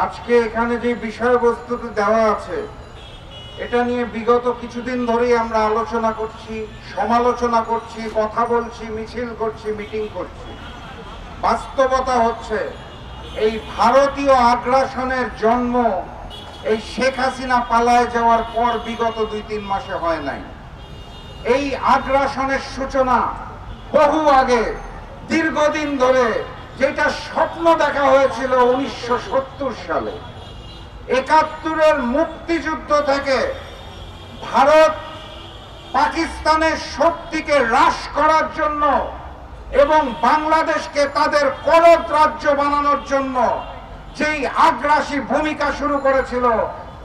আজকে এখানে যে বিষয়বস্তুটি দেওয়া আছে এটা নিয়ে বিগত কিছুদিন ধরেই আমরা আলোচনা করছি, সমালোচনা করছি, কথা বলছি, মিছিল করছি, মিটিং করছি। বাস্তবতা হচ্ছে এই ভারতীয় আগ্রাসনের জন্ম এই শেখ হাসিনা পালায় যাওয়ার পর বিগত 2-3 মাসে হয় নাই। এই আগ্রাসনের সূচনা বহু আগে, দীর্ঘদিন ধরে, যেটা স্বপ্ন দেখা হয়েছিল 1970 সালে। 71-এর মুক্তিযুদ্ধ থেকে ভারত পাকিস্তানের শক্তিকে হ্রাস করার জন্য এবং বাংলাদেশকে তাদের করদ রাজ্য বানানোর জন্য যেই আগ্রাসী ভূমিকা শুরু করেছিল,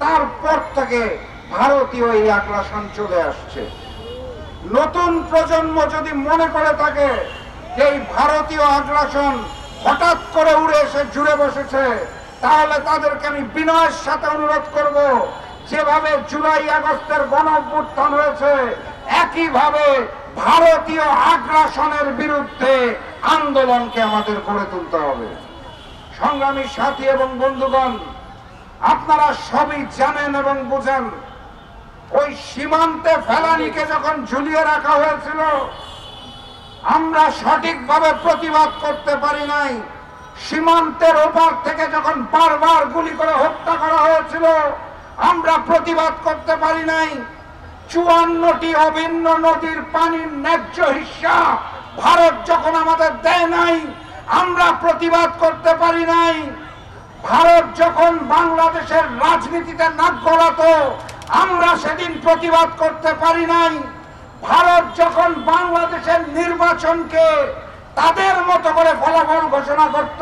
তারপর থেকে ভারতীয় এই আগ্রাসন চলে আসছে। নতুন প্রজন্ম যদি মনে করে থাকে যে এই ভারতীয় আগ্রাসন হঠাৎ করে উড়ে এসে জুড়ে বসেছে, তাহলে তাদেরকে আমি বিনয়ের সাথে অনুরোধ করব, যেভাবে জুলাই আগস্টের গণঅভ্যুত্থান হয়েছে একইভাবে ভারতীয় আগ্রাসনের বিরুদ্ধে আন্দোলনকে আমাদের গড়ে তুলতে হবে। সংগ্রামী সাথী এবং বন্ধুগণ, আপনারা সবই জানেন এবং বুঝেন, ওই সীমান্তে ফেলানিকে যখন ঝুলিয়ে রাখা হয়েছিল আমরা সঠিকভাবে প্রতিবাদ করতে পারি নাই। সীমান্তের ওপার থেকে যখন বারবার গুলি করে হত্যা করা হয়েছিল আমরা প্রতিবাদ করতে পারি নাই। 54টি অভিন্ন নদীর পানির ন্যায্য হিস্সা ভারত যখন আমাদের দেয় নাই আমরা প্রতিবাদ করতে পারি নাই। ভারত যখন বাংলাদেশের রাজনীতিতে নাক গলাতো আমরা সেদিন প্রতিবাদ করতে পারি নাই। ভারত যখন বাংলাদেশের নির্বাচনকে তাদের মতো করে ফলাফল ঘোষণা করত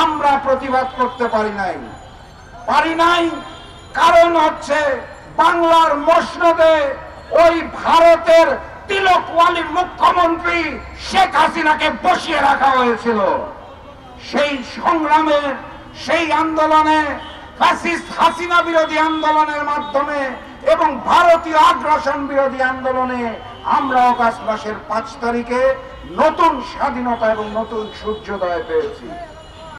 আমরা প্রতিবাদ করতে পারি নাই। কারণ হচ্ছে বাংলার মসনদে ওই ভারতের তিলকওয়ালী মুখ্যমন্ত্রী শেখ হাসিনাকে বসিয়ে রাখা হয়েছিল। সেই সংগ্রামে, সেই আন্দোলনে, ফ্যাসিস্ট হাসিনা বিরোধী আন্দোলনের মাধ্যমে এবং ভারতীয় আগ্রাসন বিরোধী আন্দোলনে আমরা অগাস্ট মাসের 5 তারিখে নতুন স্বাধীনতা এবং নতুন সূর্যোদয় পেয়েছি।